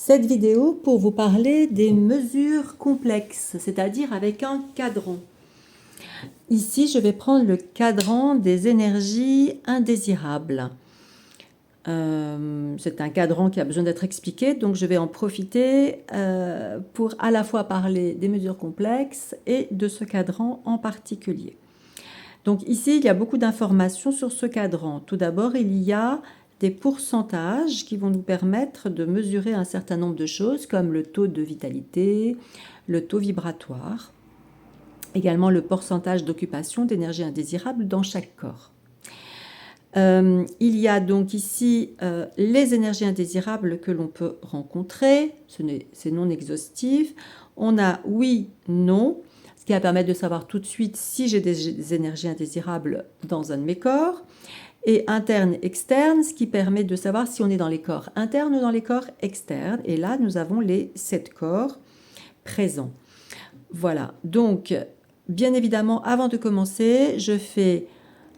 cette vidéo pour vous parler des mesures complexes, c'est-à-dire avec un cadran. Ici, je vais prendre le cadran des énergies indésirables. C'est un cadran qui a besoin d'être expliqué, donc je vais en profiter pour à la fois parler des mesures complexes et de ce cadran en particulier. Donc ici, il y a beaucoup d'informations sur ce cadran. Tout d'abord, il y a des pourcentages qui vont nous permettre de mesurer un certain nombre de choses comme le taux de vitalité, le taux vibratoire, également le pourcentage d'occupation d'énergie indésirable dans chaque corps. Il y a donc ici les énergies indésirables que l'on peut rencontrer, c'est non exhaustif. On a oui, non, ce qui va permettre de savoir tout de suite si j'ai des énergies indésirables dans un de mes corps. Et interne, externe, ce qui permet de savoir si on est dans les corps internes ou dans les corps externes. Et là, nous avons les 7 corps présents. Voilà, donc bien évidemment, avant de commencer, je fais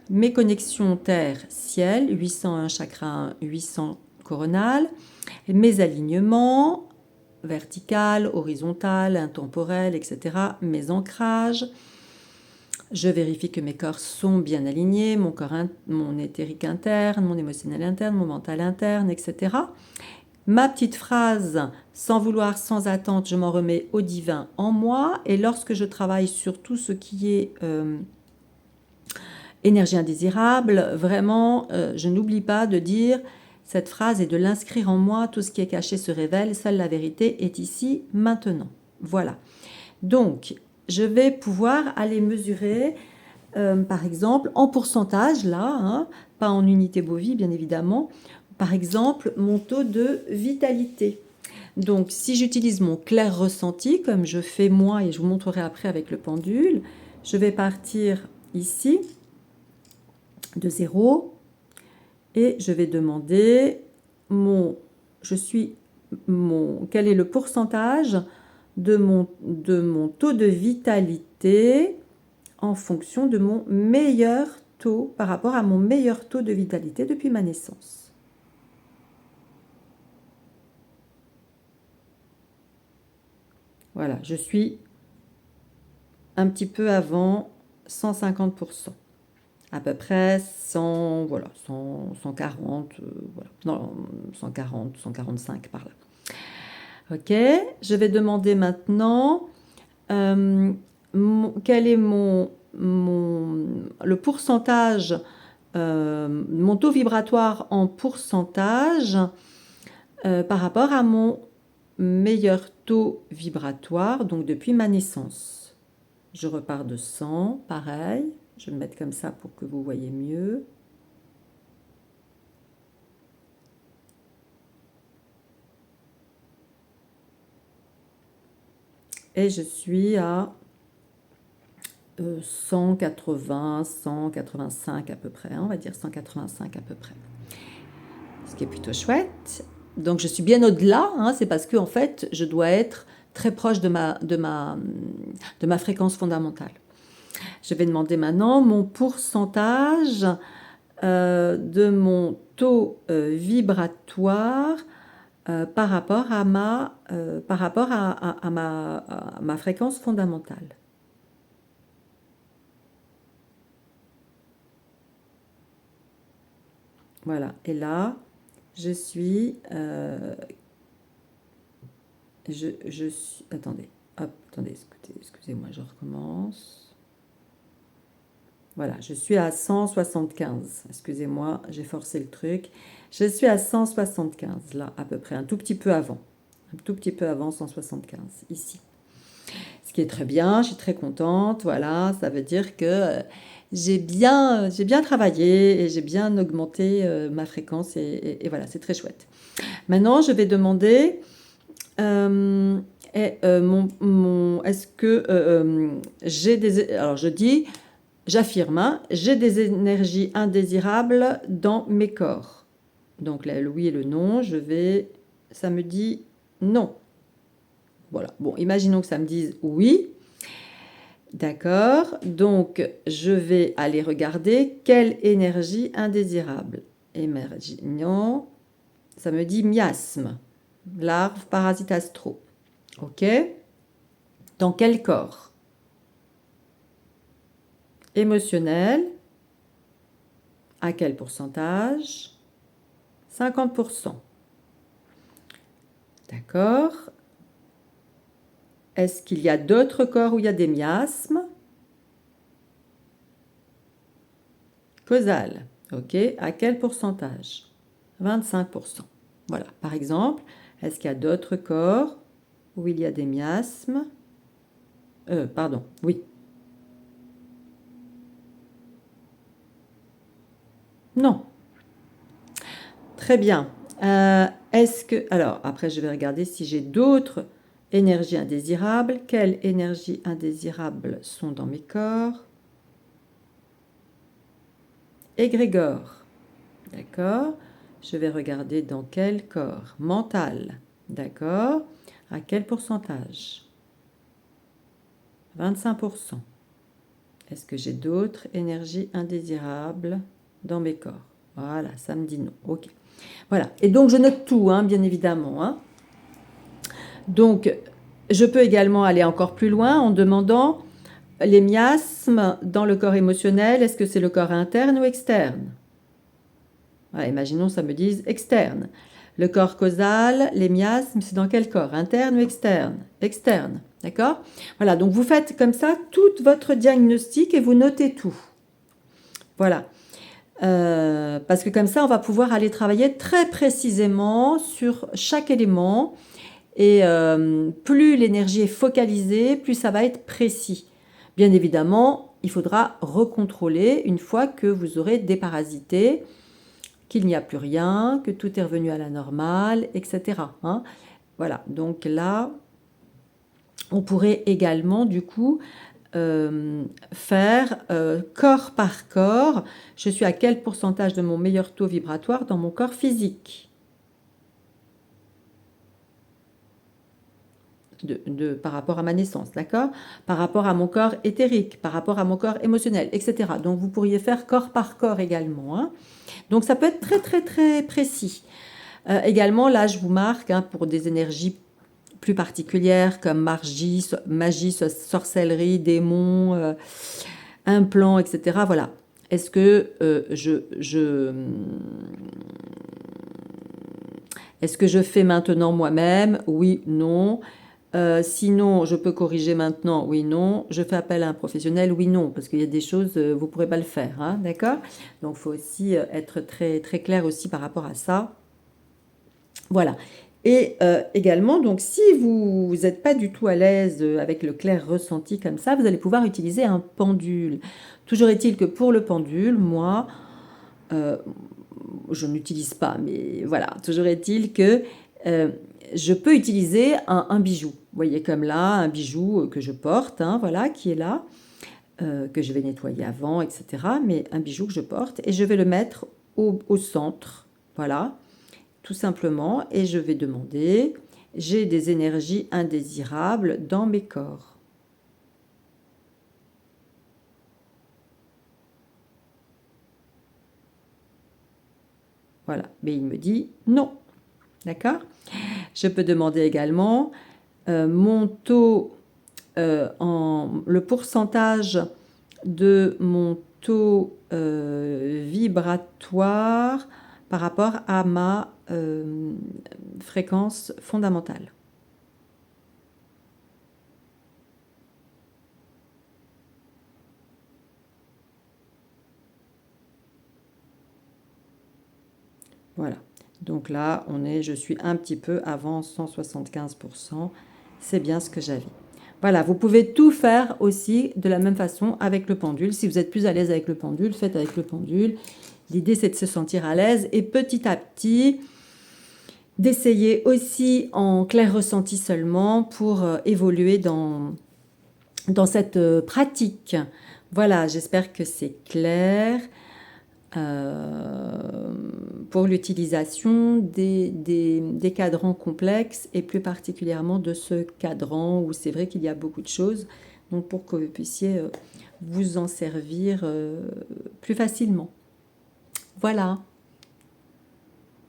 mes connexions terre-ciel, 801 chakra 800 coronal, mes alignements vertical, horizontal, intemporel, etc., mes ancrages. Je vérifie que mes corps sont bien alignés, mon éthérique interne, mon émotionnel interne, mon mental interne, etc. Ma petite phrase, sans vouloir, sans attente, je m'en remets au divin en moi. Et lorsque je travaille sur tout ce qui est énergie indésirable, vraiment, je n'oublie pas de dire cette phrase et de l'inscrire en moi. Tout ce qui est caché se révèle, seule la vérité est ici, maintenant. Voilà. Donc, je vais pouvoir aller mesurer, par exemple, en pourcentage, là, hein, pas en unité bovie, bien évidemment, par exemple, mon taux de vitalité. Donc, si j'utilise mon clair ressenti, comme je fais moi, et je vous montrerai après avec le pendule, je vais partir ici, de 0, et je vais demander quel est le pourcentage de mon taux de vitalité en fonction de mon meilleur taux, par rapport à mon meilleur taux de vitalité depuis ma naissance. Voilà, je suis un petit peu avant 150%. À peu près 100, voilà, 100, 140, voilà, non, 140, 145 par là. Ok, je vais demander maintenant quel est le pourcentage, mon taux vibratoire en pourcentage par rapport à mon meilleur taux vibratoire, donc depuis ma naissance. Je repars de 100, pareil. Je vais me mettre comme ça pour que vous voyez mieux. Et je suis à 180, 185 à peu près. On va dire 185 à peu près. Ce qui est plutôt chouette. Donc je suis bien au-delà. Hein, c'est parce que en fait, je dois être très proche de ma fréquence fondamentale. Je vais demander maintenant mon pourcentage de mon taux vibratoire par rapport à ma fréquence fondamentale. Voilà, et là, je suis... je suis... Attendez, hop, attendez, excusez-moi, je recommence. Voilà, je suis à 175. Excusez-moi, j'ai forcé le truc. Je suis à 175, là, à peu près, un tout petit peu avant. Un tout petit peu avant 175, ici. Ce qui est très bien, je suis très contente. Voilà, ça veut dire que j'ai bien travaillé et j'ai bien augmenté ma fréquence. Et voilà, c'est très chouette. Maintenant, je vais demander... est-ce que j'ai des... Alors, je dis... J'affirme, hein, j'ai des énergies indésirables dans mes corps. Donc là, le oui et le non, ça me dit non. Voilà, bon, imaginons que ça me dise oui. D'accord, donc je vais aller regarder quelle énergie indésirable. Émergence, ça me dit miasme. larves, parasites astraux. Ok? Dans quel corps? Émotionnel. À quel pourcentage? 50%. D'accord. Est-ce qu'il y a d'autres corps où il y a des miasmes? Causal. Ok. À quel pourcentage? 25%. Voilà. Par exemple, est-ce qu'il y a d'autres corps où il y a des miasmes? Pardon. Oui. Non. Très bien. Est-ce que... Alors, après, je vais regarder si j'ai d'autres énergies indésirables. Quelles énergies indésirables sont dans mes corps? Égrégore. D'accord. Je vais regarder dans quel corps? Mental. D'accord. À quel pourcentage? 25%. Est-ce que j'ai d'autres énergies indésirables dans mes corps? Voilà, ça me dit non. Ok. Voilà. Et donc, je note tout, hein, bien évidemment. Hein. Donc, je peux également aller encore plus loin en demandant les miasmes dans le corps émotionnel. Est-ce que c'est le corps interne ou externe? Voilà, imaginons ça me dise externe. Le corps causal, les miasmes, c'est dans quel corps? Interne ou externe? Externe. D'accord? Voilà, donc vous faites comme ça tout votre diagnostic et vous notez tout. Voilà. Parce que comme ça, on va pouvoir aller travailler très précisément sur chaque élément. Et plus l'énergie est focalisée, plus ça va être précis. Bien évidemment, il faudra recontrôler une fois que vous aurez déparasité, qu'il n'y a plus rien, que tout est revenu à la normale, etc. Hein. Voilà, donc là, on pourrait également, du coup, faire corps par corps. Je suis à quel pourcentage de mon meilleur taux vibratoire dans mon corps physique? Par rapport à ma naissance, d'accord? Par rapport à mon corps éthérique, par rapport à mon corps émotionnel, etc. Donc, vous pourriez faire corps par corps également. Hein. Donc, ça peut être très, très, très précis. Également, là, je vous marque hein, pour des énergies plus particulières comme magie, sorcellerie, démons, implants, etc. Voilà. Est-ce que est-ce que je fais maintenant moi-même? Oui, non. Sinon, je peux corriger maintenant, oui, non. Je fais appel à un professionnel, oui, non, parce qu'il y a des choses, vous ne pourrez pas le faire, hein, d'accord? Donc, il faut aussi être très, très clair aussi par rapport à ça. Voilà. Et également, donc, si vous n'êtes pas du tout à l'aise avec le clair ressenti comme ça, vous allez pouvoir utiliser un pendule. Toujours est-il que pour le pendule, moi, je n'utilise pas, mais voilà, toujours est-il que je peux utiliser un bijou. Vous voyez comme là, un bijou que je porte, hein, voilà, qui est là, que je vais nettoyer avant, etc. Mais un bijou que je porte et je vais le mettre au centre, voilà, tout simplement. Et je vais demander, j'ai des énergies indésirables dans mes corps. Voilà, mais il me dit non, d'accord? Je peux demander également mon taux, le pourcentage de mon taux vibratoire par rapport à ma fréquence fondamentale. Voilà. Donc là, je suis un petit peu avant 175%. C'est bien ce que j'avais. Voilà, vous pouvez tout faire aussi de la même façon avec le pendule. Si vous êtes plus à l'aise avec le pendule, faites avec le pendule. L'idée, c'est de se sentir à l'aise et petit à petit, d'essayer aussi en clair ressenti seulement pour évoluer dans cette pratique. Voilà, j'espère que c'est clair. Pour l'utilisation des cadrans complexes et plus particulièrement de ce cadran où c'est vrai qu'il y a beaucoup de choses, donc pour que vous puissiez vous en servir plus facilement. Voilà.